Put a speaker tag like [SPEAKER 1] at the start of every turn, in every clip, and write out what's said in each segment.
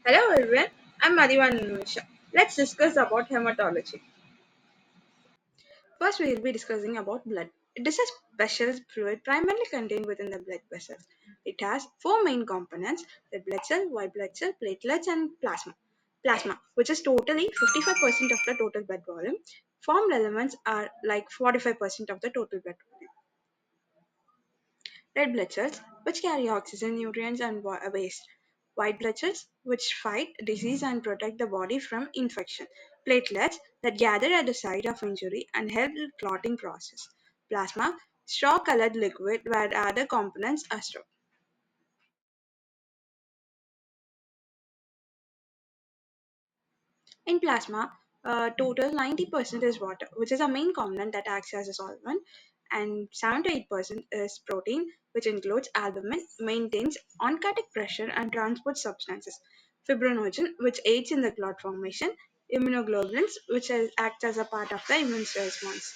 [SPEAKER 1] Hello everyone, I'm Madhivan Nisha. Let's discuss about hematology. First, we will be discussing about blood. It is a special fluid primarily contained within the blood vessels. It has four main components: red blood cell, white blood cell, platelets, and plasma. Plasma, which is totally 55% of the total blood volume. Formed elements are like 45% of the total blood volume. Red blood cells, which carry oxygen, nutrients, and waste. White blood cells, which fight disease and protect the body from infection. Platelets, that gather at the site of injury and help the clotting process. Plasma, straw colored liquid where other components are stored. In plasma, total 90% is water, which is a main component that acts as a solvent, and 7 to 8% is protein, which includes albumin, maintains oncotic pressure, and transports substances. Fibrinogen, which aids in the clot formation. Immunoglobulins, which act as a part of the immune response.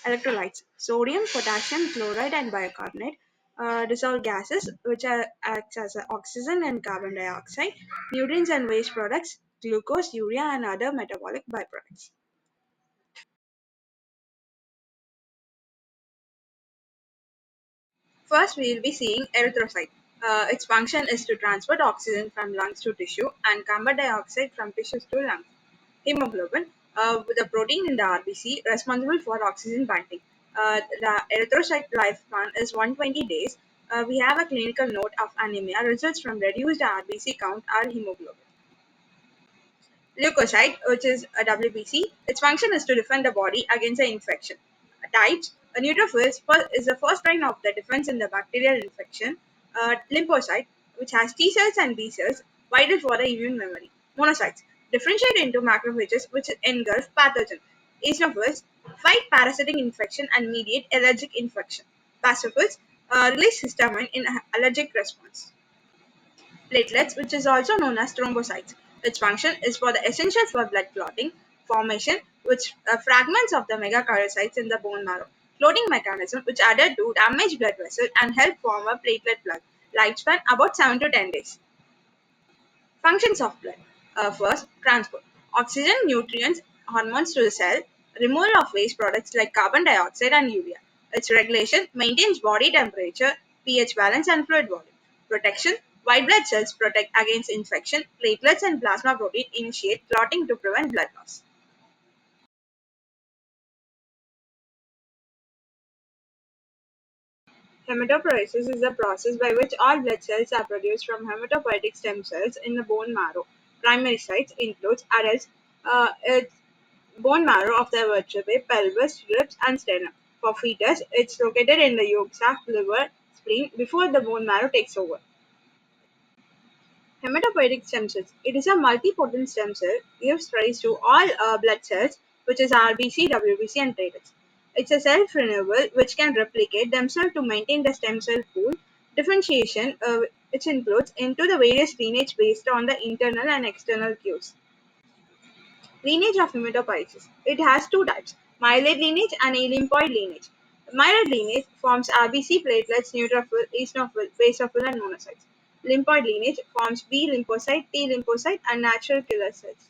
[SPEAKER 1] Electrolytes: sodium, potassium, chloride, and bicarbonate. Dissolved gases, which acts as a oxygen and carbon dioxide. Nutrients and waste products: glucose, urea, and other metabolic byproducts. First, we will be seeing erythrocyte. Its function is to transport oxygen from lungs to tissue and carbon dioxide from tissues to lungs. Hemoglobin, with a protein in the RBC responsible for oxygen binding. The erythrocyte lifespan is 120 days. We have a clinical note of anemia results from reduced RBC count or hemoglobin. Leukocyte, which is a WBC, its function is to defend the body against the infection. Types: a neutrophil is the first line of the defense in the bacterial infection. Lymphocyte, which has T cells and B cells, vital for the immune memory. Monocytes differentiate into macrophages, which engulf pathogen. Eosinophils fight parasitic infection and mediate allergic infection. Basophils release histamine in allergic response. Platelets, which is also known as thrombocytes. Its function is for the essential for blood clotting formation, which fragments of the megakaryocytes in the bone marrow. Clotting mechanism, which adhere to damaged blood vessel and help form a platelet plug. Lifespan about 7 to 10 days. Functions of blood. First, transport. Oxygen, nutrients, hormones to the cell. Removal of waste products like carbon dioxide and urea. Its regulation maintains body temperature, pH balance, and fluid volume. Protection. White blood cells protect against infection. Platelets and plasma protein initiate clotting to prevent blood loss. Hematopoiesis is the process by which all blood cells are produced from hematopoietic stem cells in the bone marrow. Primary sites includes adults, its bone marrow of the vertebrae, pelvis, ribs, and sternum. For fetus, it's located in the yolk sac, liver, spleen before the bone marrow takes over. Hematopoietic stem cells. It is a multipotent stem cell, gives rise to all blood cells, which is RBC, WBC, and platelets. It's a self-renewable which can replicate themselves to maintain the stem cell pool. Differentiation, which includes into the various lineage based on the internal and external cues. Lineage of hematopoiesis. It has two types: myeloid lineage and a lymphoid lineage. Myeloid lineage forms RBC, platelets, neutrophil, eosinophil, basophil, and monocytes. Lymphoid lineage forms B lymphocyte, T lymphocyte, and natural killer cells.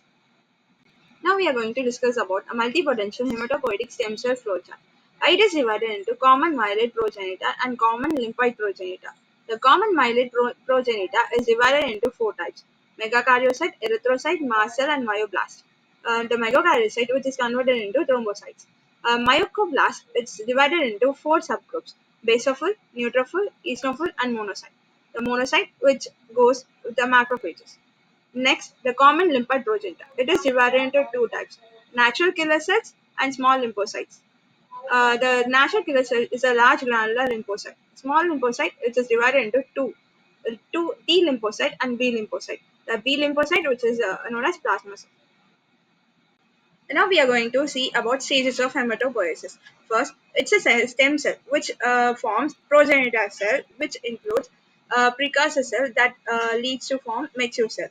[SPEAKER 1] Now we are going to discuss about a multipotential hematopoietic stem cell flowchart. It is divided into common myeloid progenitor and common lymphoid progenitor. The common myeloid progenitor is divided into four types: megakaryocyte, erythrocyte, mast cell, and myoblast. The megakaryocyte, which is converted into thrombocytes. Myoblast, it's divided into four subgroups: basophil, neutrophil, eosinophil, and monocyte. The monocyte, which goes with the macrophages. Next, the common lymphoid progenitor. It is divided into two types: natural killer cells and small lymphocytes. The natural killer cell is a large granular lymphocyte. Small lymphocyte, it is divided into two T lymphocyte and B lymphocyte. The B lymphocyte, which is known as plasma cell. Now we are going to see about stages of hematopoiesis. First, it's a stem cell which forms progenitor cell, which includes precursor cell that leads to form mature cell.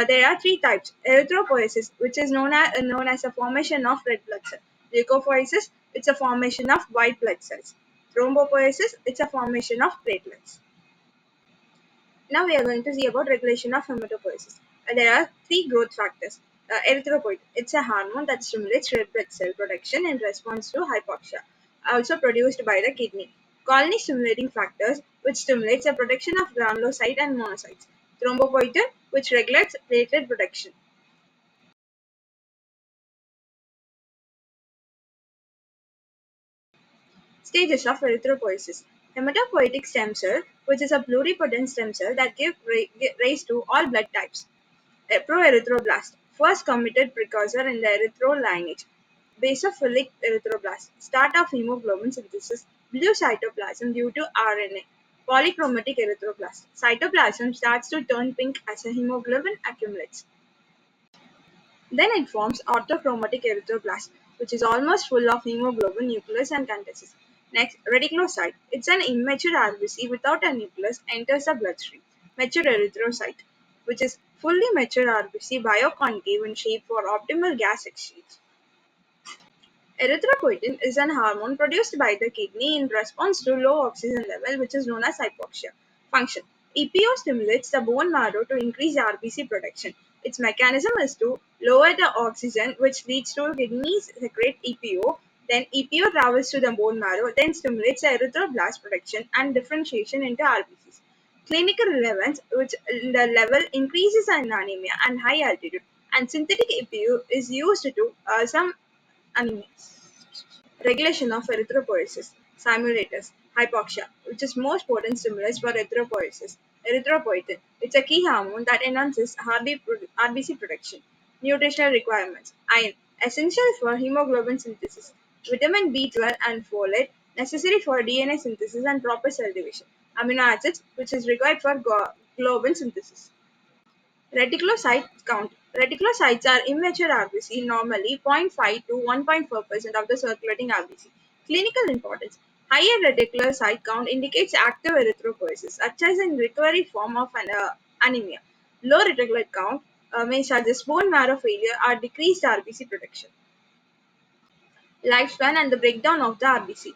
[SPEAKER 1] There are three types: erythropoiesis, which is known as a formation of red blood cell; leukopoiesis, it's a formation of white blood cells; thrombopoiesis, it's a formation of platelets. Now we are going to see about regulation of hematopoiesis. There are three growth factors. Erythropoietin, it's a hormone that stimulates red blood cell production in response to hypoxia, also produced by the kidney. Colony stimulating factors, which stimulates the production of granulocyte and monocytes. Thrombopoietin, which regulates platelet production. Stages of erythropoiesis. Hematopoietic stem cell, which is a pluripotent stem cell that give rise to all blood types. Proerythroblast, first committed precursor in the erythro lineage. Basophilic erythroblast, start of hemoglobin synthesis. Blue cytoplasm due to RNA. Polychromatic erythroblast, cytoplasm starts to turn pink as a hemoglobin accumulates. Then it forms orthochromatic erythroblast, which is almost full of hemoglobin nucleus and condenses. Next, reticulocyte. It's an immature RBC without a nucleus enters the bloodstream. Mature erythrocyte, which is fully mature RBC bioconcave in shape for optimal gas exchange. Erythropoietin is an hormone produced by the kidney in response to low oxygen level, which is known as hypoxia. Function: EPO stimulates the bone marrow to increase RBC production. Its mechanism is to lower the oxygen, which leads to kidneys secrete EPO. Then EPO travels to the bone marrow, then stimulates the erythroblast production and differentiation into RBCs. Clinical relevance, which the level increases in anemia and high altitude, and synthetic EPO is used to some anemia. Regulation of erythropoiesis. Simulators. Hypoxia, which is most potent stimulus for erythropoiesis. Erythropoietin. It's a key hormone that enhances RBC production. Nutritional requirements. Iron. Essential for hemoglobin synthesis. Vitamin B12 and folate. Necessary for DNA synthesis and proper cell division. Amino acids, which is required for globin synthesis. Reticulocyte count. Reticulocytes are immature RBC, normally 0.5 to 1.4% of the circulating RBC. Clinical importance. Higher reticulocyte count indicates active erythropoiesis, such as in recovery form of anemia. Low reticulocyte count may suggest bone marrow failure or decreased RBC production. Lifespan and the breakdown of the RBC.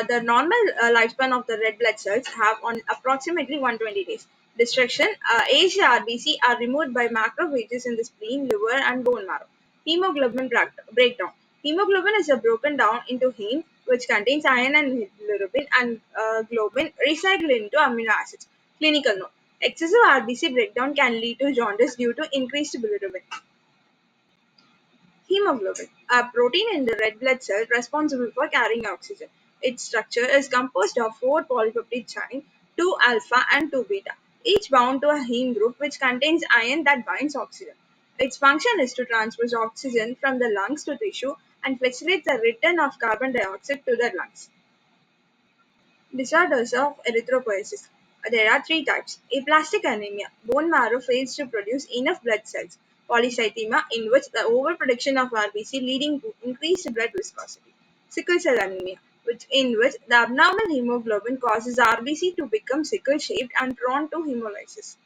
[SPEAKER 1] The normal lifespan of the red blood cells have on approximately 120 days. Destruction, aged RBC are removed by macrophages in the spleen, liver, and bone marrow. Hemoglobin breakdown. Hemoglobin is broken down into heme, which contains iron and bilirubin, and globin recycled into amino acids. Clinical note. Excessive RBC breakdown can lead to jaundice due to increased bilirubin. Hemoglobin, a protein in the red blood cell responsible for carrying oxygen. Its structure is composed of four polypeptide chains, 2 alpha and 2 beta, each bound to a heme group which contains iron that binds oxygen. Its function is to transport oxygen from the lungs to tissue and facilitate the return of carbon dioxide to the lungs. Disorders of erythropoiesis. There are three types. Aplastic anemia. Bone marrow fails to produce enough blood cells. Polycythemia, in which the overproduction of RBC leading to increased blood viscosity. Sickle cell anemia, in which the abnormal hemoglobin causes RBC to become sickle-shaped and prone to hemolysis.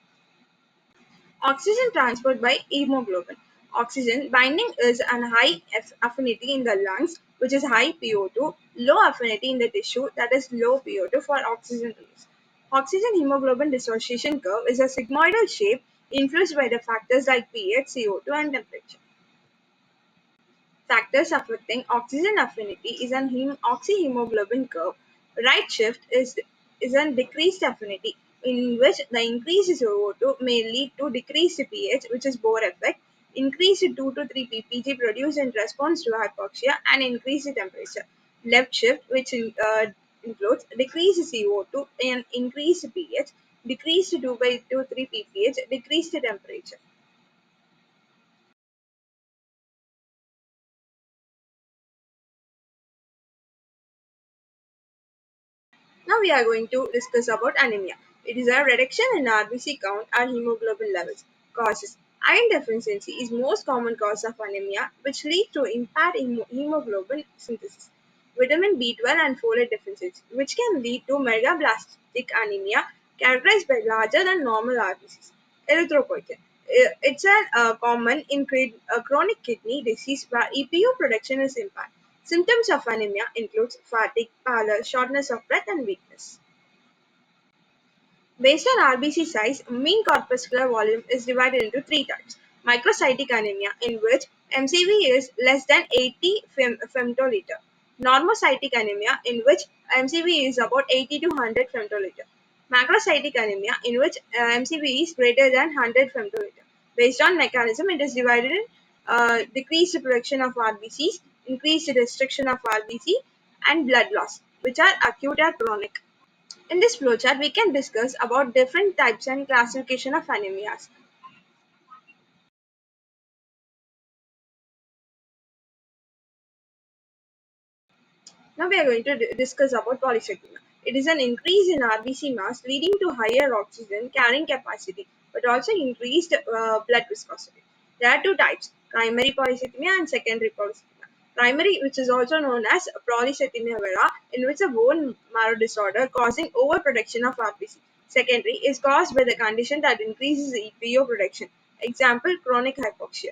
[SPEAKER 1] Oxygen transport by hemoglobin. Oxygen binding is an high affinity in the lungs, which is high PO2, low affinity in the tissue, that is low PO2 for oxygen release. Oxygen hemoglobin dissociation curve is a sigmoidal shape influenced by the factors like pH, CO2, and temperature. Factors affecting oxygen affinity is an oxyhemoglobin curve. Right shift is a decreased affinity, in which the increased CO2 may lead to decreased pH, which is Bohr effect, increased 2 to 3 ppg produced in response to hypoxia, and increased temperature. Left shift, which includes decreased CO2 and increased pH, decreased 2 by 2 3 pph, decreased temperature. Now we are going to discuss about anemia. It is a reduction in RBC count and hemoglobin levels. Causes. Iron deficiency is most common cause of anemia, which leads to impaired hemoglobin synthesis. Vitamin B12 and folate deficiency, which can lead to megaloblastic anemia characterized by larger than normal RBCs. Erythropoietin. It's a common in chronic kidney disease where EPO production is impaired. Symptoms of anemia include fatigue, pallor, shortness of breath, and weakness. Based on RBC size, mean corpuscular volume is divided into three types. Microcytic anemia, in which MCV is less than 80 femtoliter. Normocytic anemia, in which MCV is about 80 to 100 femtoliter. Macrocytic anemia, in which MCV is greater than 100 femtoliter. Based on mechanism, it is divided in decreased production of RBCs, increased restriction of RBC, and blood loss, which are acute or chronic. In this flowchart, we can discuss about different types and classification of anemias. Now we are going to discuss about polycythemia. It is an increase in RBC mass leading to higher oxygen carrying capacity, but also increased blood viscosity. There are two types: primary polycythemia and secondary polycythemia. Primary, which is also known as polycythemia vera, in which a bone marrow disorder causing overproduction of RBC. Secondary is caused by the condition that increases EPO production. Example: chronic hypoxia.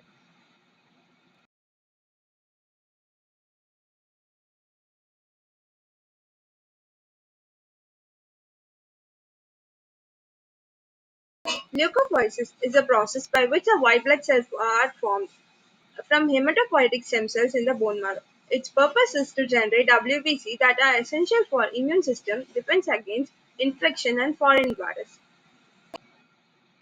[SPEAKER 1] Leukapheresis is a process by which a white blood cells are formed from hematopoietic stem cells in the bone marrow. Its purpose is to generate WBC that are essential for immune system defense against infection and foreign virus.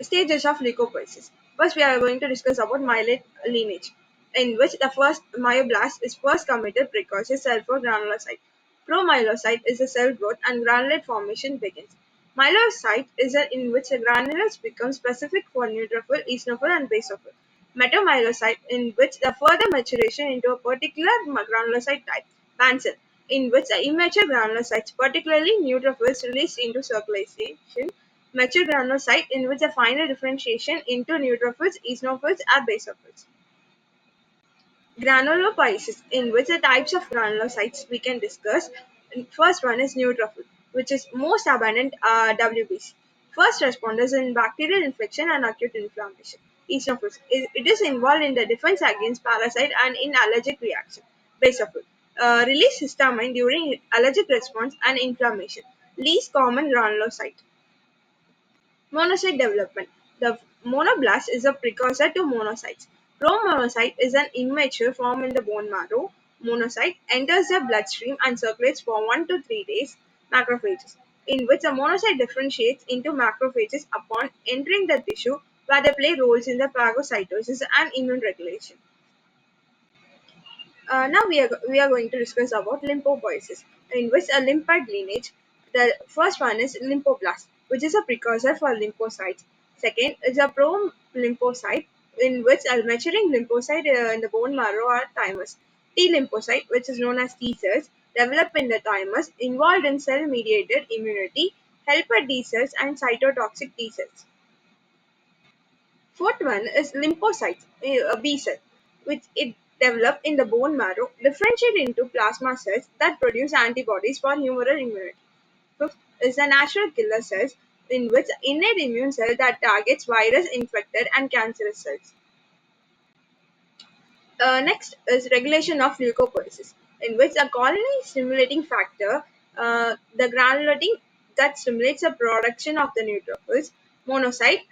[SPEAKER 1] Stages of leukopoiesis. First, we are going to discuss about myeloid lineage, in which the first myoblast is first committed precursor cell for granulocyte. Promyelocyte is a cell growth and granulate formation begins. Myelocyte is in which the granules become specific for neutrophil, eosinophil, and basophil. Metamyelocyte, in which the further maturation into a particular granulocyte type. Pansel, in which the immature granulocytes, particularly neutrophils, released into circulation. Mature granulocyte, in which the final differentiation into neutrophils, eosinophils, or basophils. Granulopoiesis, in which the types of granulocytes we can discuss. First one is neutrophil, which is most abundant WBC. First responders in bacterial infection and acute inflammation. Eosinophils, it is involved in the defense against parasite and in allergic reaction. Basophil, release histamine during allergic response and inflammation. Least common granulocyte. Monocyte development. The monoblast is a precursor to monocytes. Promonocyte is an immature form in the bone marrow. Monocyte enters the bloodstream and circulates for 1 to 3 days. Macrophages, in which a monocyte differentiates into macrophages upon entering the tissue, where they play roles in the phagocytosis and immune regulation. Now we are going to discuss about lymphopoiesis, in which a lymphoid lineage. The first one is lymphoblast, which is a precursor for lymphocytes. Second is a pro-lymphocyte, in which a maturing lymphocyte in the bone marrow are thymus. T lymphocyte, which is known as T cells, develop in the thymus, involved in cell-mediated immunity, helper T cells, and cytotoxic T cells. Fourth one is lymphocytes, a B cell, which it develop in the bone marrow, differentiate into plasma cells that produce antibodies for humoral immunity. Fifth is the natural killer cells, in which innate immune cell that targets virus infected and cancerous cells. Next is regulation of leukopoiesis, in which a colony stimulating factor, the granulating that stimulates the production of the neutrophils. Monocyte,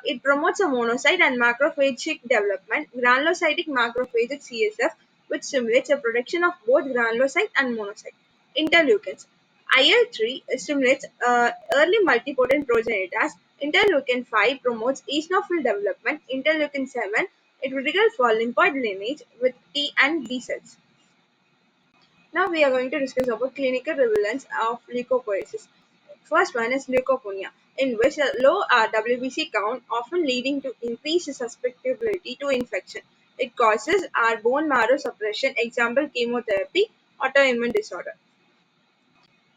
[SPEAKER 1] it promotes a monocyte and macrophagic development. Granulocytic macrophagic CSF, which stimulates the production of both granulocyte and monocyte. Interleukins. IL-3 stimulates early multipotent progenitors. Interleukin 5 promotes eosinophil development. Interleukin 7 it critical for lymphoid lineage with T and B cells. Now we are going to discuss about clinical prevalence of leukopoiesis. First one is leukopenia, in which a low WBC count often leading to increased susceptibility to infection. It causes our bone marrow suppression, example chemotherapy, autoimmune disorder.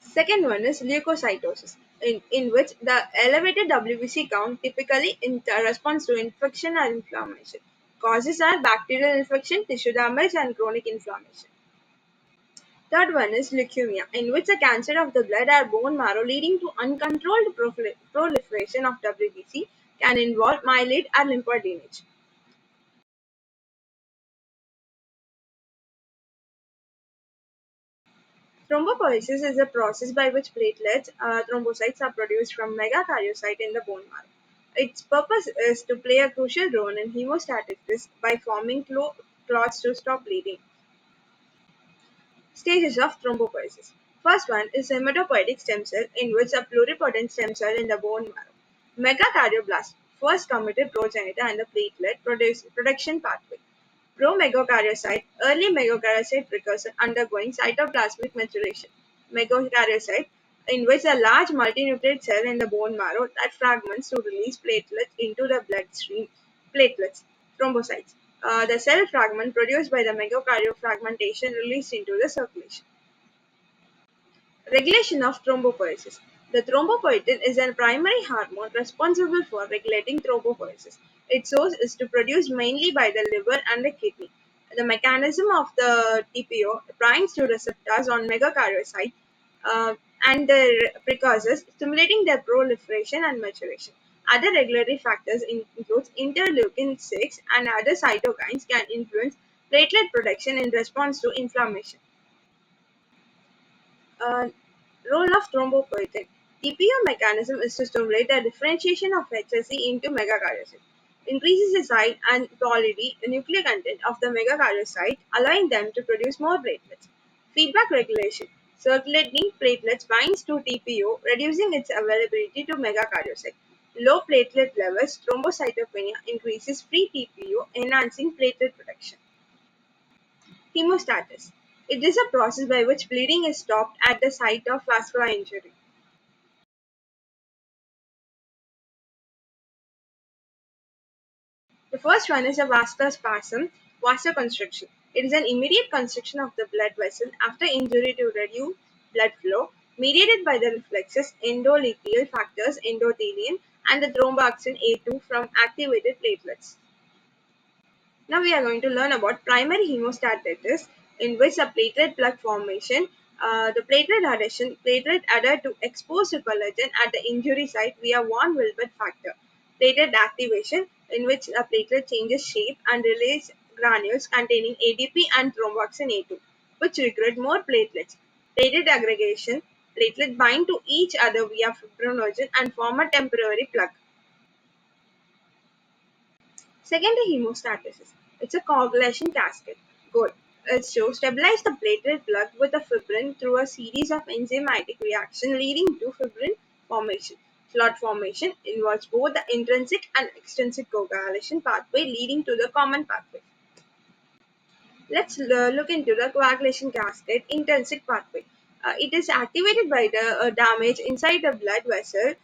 [SPEAKER 1] Second one is leukocytosis, in which the elevated WBC count typically responds to infection and inflammation. Causes are bacterial infection, tissue damage, and chronic inflammation. Third one is leukemia, in which the cancer of the blood or bone marrow leading to uncontrolled proliferation of WBC can involve myeloid or lymphoid lineage. Thrombopoiesis is a process by which platelets, thrombocytes, are produced from megakaryocyte in the bone marrow. Its purpose is to play a crucial role in hemostasis by forming clots to stop bleeding. Stages of thrombopoiesis. First one is hematopoietic stem cell, in which a pluripotent stem cell in the bone marrow. Megacardioblast, first committed progenitor and the platelet production pathway. Promegakaryocyte, early megakaryocyte precursor undergoing cytoplasmic maturation. Megakaryocyte, in which a large multinucleate cell in the bone marrow that fragments to release platelets into the bloodstream. Platelets, thrombocytes. The cell fragment produced by the megakaryo released into the circulation. Regulation of thrombopoiesis. The thrombopoietin is a primary hormone responsible for regulating thrombopoiesis. Its source is to produce mainly by the liver and the kidney. The mechanism of the TPO binds to receptors on megakaryocyte uh, and the precursors, stimulating their proliferation and maturation. Other regulatory factors include interleukin 6 and other cytokines can influence platelet production in response to inflammation. Uh, Role of thrombopoietin. TPO mechanism is to stimulate the differentiation of HSC into megakaryocyte. Increases the size and quality, the nuclear content of the megakaryocyte, allowing them to produce more platelets. Feedback regulation. Circulating platelets binds to TPO, reducing its availability to megakaryocyte. Low platelet levels, thrombocytopenia increases free TPO, enhancing platelet production. Hemostasis. It is a process by which bleeding is stopped at the site of vascular injury. The first one is a vascular spasm, vasoconstriction. It is an immediate constriction of the blood vessel after injury to reduce blood flow, mediated by the reflexes, endothelial factors, endothelium, and the thromboxane A2 from activated platelets. Now we are going to learn about primary hemostasis, in which a platelet plug formation, the platelet adhesion, platelet adhere to exposed collagen at the injury site via von Willebrand factor. Platelet activation, in which a platelet changes shape and release granules containing ADP and thromboxane A2, which recruit more platelets. Platelet aggregation, platelet bind to each other via fibrinogen and form a temporary plug. Secondary hemostasis. It's a coagulation cascade. Goal is to stabilize the platelet plug with a fibrin through a series of enzymatic reactions leading to fibrin formation. Clot formation involves both the intrinsic and extrinsic coagulation pathway leading to the common pathway. Let's look into the coagulation cascade intrinsic pathway. It is activated by the damage inside the blood vessel.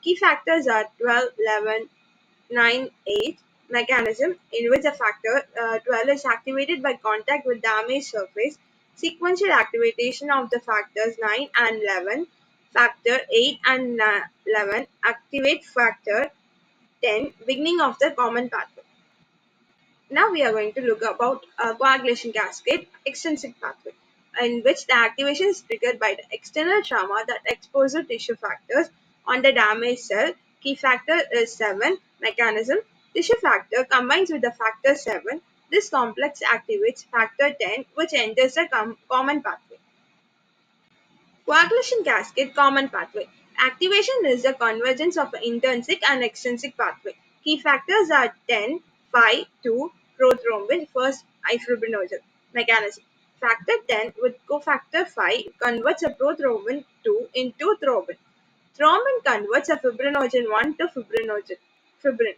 [SPEAKER 1] Key factors are 12, 11, 9, 8 mechanism, in which the factor 12 is activated by contact with damaged surface. Sequential activation of the factors 9 and 11. Factor 8 and 11 activate factor 10, beginning of the common pathway. Now we are going to look about coagulation cascade extrinsic pathway, in which the activation is triggered by the external trauma that exposes tissue factors on the damaged cell. Key factor is 7 mechanism. Tissue factor combines with the factor 7. This complex activates factor 10, which enters the common pathway. Coagulation cascade common pathway. Activation is the convergence of intrinsic and extrinsic pathway. Key factors are 10, 5, 2, prothrombin, first ifibrinogen mechanism. Factor 10 with cofactor 5 converts a prothrombin 2 into thrombin. Thrombin converts a fibrinogen 1 to fibrin.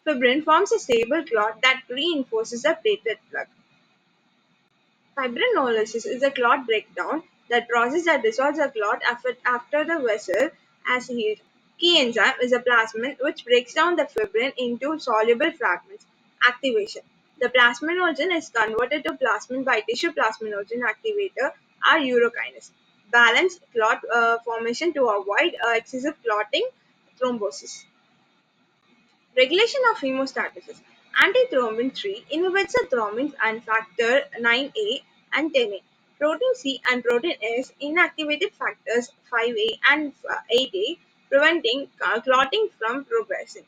[SPEAKER 1] Fibrin forms a stable clot that reinforces a platelet plug. Fibrinolysis is a clot breakdown, that process that dissolves a clot after the vessel has healed. Key enzyme is a plasmin which breaks down the fibrin into soluble fragments. Activation. The plasminogen is converted to plasmin by tissue plasminogen activator or urokinase. Balance clot formation to avoid excessive clotting, thrombosis. Regulation of hemostasis. Antithrombin 3 inhibits the thrombin and factor 9A and 10A. Protein C and protein S inactivated factors 5A and 8A, preventing clotting from progressing.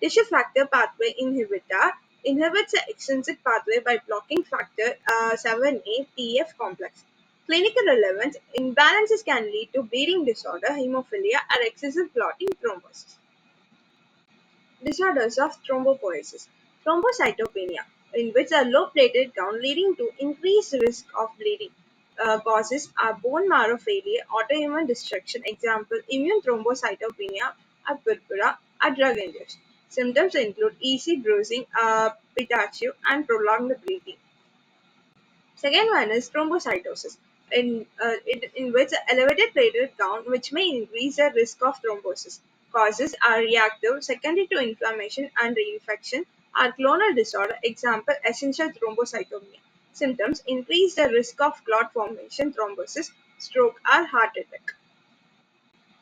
[SPEAKER 1] Tissue factor pathway inhibitor inhibits the extrinsic pathway by blocking factor 7A TF complex. Clinical relevance imbalances can lead to bleeding disorder, hemophilia, or excessive clotting thrombosis. Disorders of thrombopoiesis. Thrombocytopenia, in which a low platelet count leading to increased risk of bleeding, causes are bone marrow failure, autoimmune destruction. Example: immune thrombocytopenia, a purpura, are drug induced. Symptoms include easy bruising, pitachi, and prolonged bleeding. Second one is thrombocytosis, in which elevated platelet count, which may increase the risk of thrombosis. Causes are reactive, secondary to inflammation and reinfection, are clonal disorder. Example: essential thrombocythemia. Symptoms increase the risk of clot formation, thrombosis, stroke, or heart attack.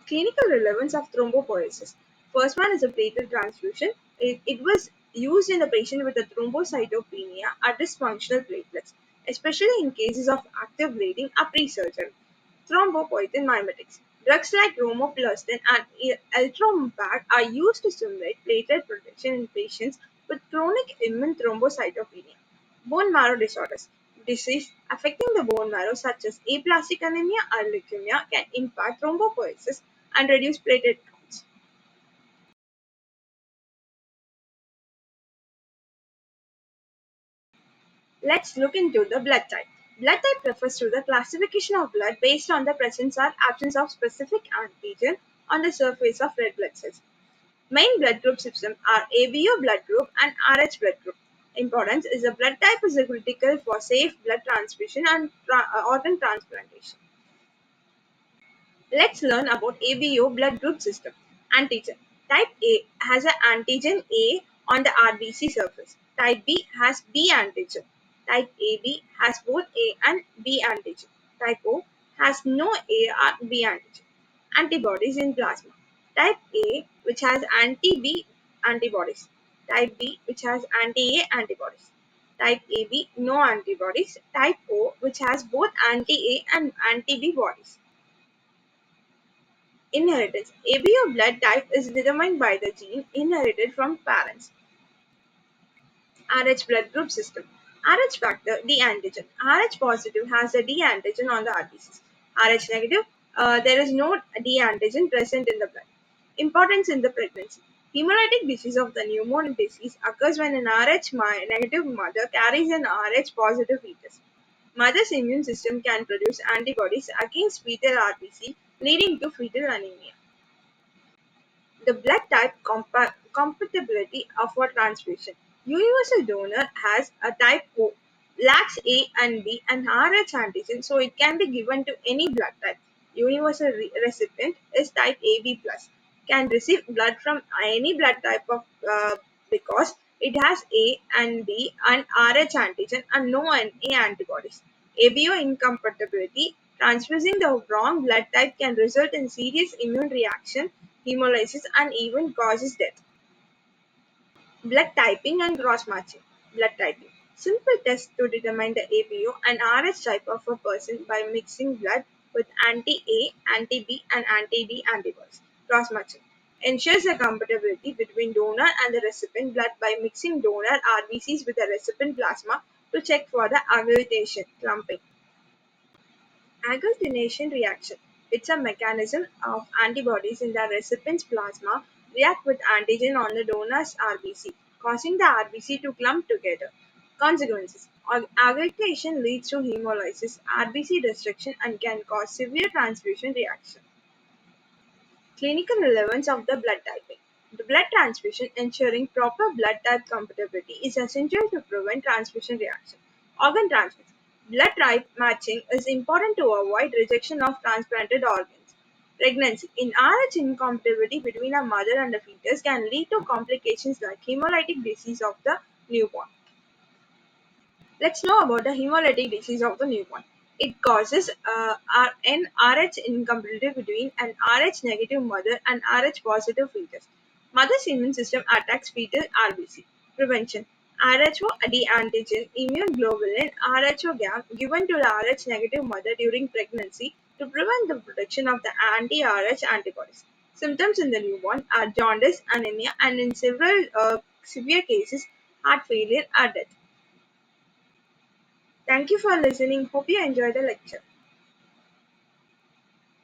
[SPEAKER 1] Clinical relevance of thrombopoiesis. First one is a platelet transfusion. It was used in a patient with a thrombocytopenia or dysfunctional platelets, especially in cases of active bleeding or pre-surgery. Thrombopoietin mimetics. Drugs like romoplastin and eltrombopag are used to stimulate platelet production in patients with chronic immune thrombocytopenia. Bone marrow disorders. Disease affecting the bone marrow, such as aplastic anemia or leukemia, can impact thrombopoiesis and reduce platelet counts. Let's look into the blood type. Blood type refers to the classification of blood based on the presence or absence of specific antigen on the surface of red blood cells. Main blood group system are ABO blood group and RH blood group. Importance is a blood type is critical for safe blood transfusion and organ transplantation. Let's learn about ABO blood group system. Antigen. Type A has an antigen A on the RBC surface. Type B has B antigen. Type AB has both A and B antigen. Type O has no A or B antigen. Antibodies in plasma. Type A, which has anti-B antibodies. Type B, which has anti-A antibodies. Type AB, no antibodies. Type O, which has both anti-A and anti-B bodies. Inheritance. ABO blood type is determined by the gene inherited from parents. Rh blood group system. Rh factor D antigen. Rh positive has a D antigen on the RBCs. Rh negative, there is no D antigen present in the blood. Importance in the pregnancy. Hemolytic disease of the newborn disease occurs when an negative mother carries an Rh positive fetus. Mother's immune system can produce antibodies against fetal RBC, leading to fetal anemia. The blood type compatibility of a transfusion. Universal donor has a type O, lacks A and B and Rh antigen, so it can be given to any blood type. Universal recipient is type AB plus, can receive blood from any blood type of because it has A and B and Rh antigen and no NA antibodies. ABO incompatibility, transfusing the wrong blood type can result in serious immune reaction, hemolysis, and even causes death. Blood typing and cross matching. Blood typing. Simple test to determine the ABO and Rh type of a person by mixing blood with anti-A, anti-B, and anti-D antibodies. Cross matching ensures the compatibility between donor and the recipient blood by mixing donor RBCs with the recipient plasma to check for the agglutination clumping. Agglutination reaction. It's a mechanism of antibodies in the recipient's plasma react with antigen on the donor's RBC, causing the RBC to clump together. Consequences. Agglutination leads to hemolysis, RBC destruction, and can cause severe transfusion reaction. Clinical relevance of the blood typing. The blood transfusion ensuring proper blood type compatibility is essential to prevent transfusion reaction. Organ transfusion. Blood type matching is important to avoid rejection of transplanted organs. Pregnancy. In Rh incompatibility between a mother and a fetus can lead to complications like hemolytic disease of the newborn. Let's know about the hemolytic disease of the newborn. It causes an Rh incompatibility between an Rh negative mother and Rh positive fetus. Mother's immune system attacks fetal RBC. Prevention. RHO D antigen immune globulin RHO gam given to the Rh negative mother during pregnancy to prevent the production of the anti-Rh antibodies. Symptoms in the newborn are jaundice, anemia, and in several severe cases, heart failure or death. Thank you for listening. Hope you enjoyed the lecture.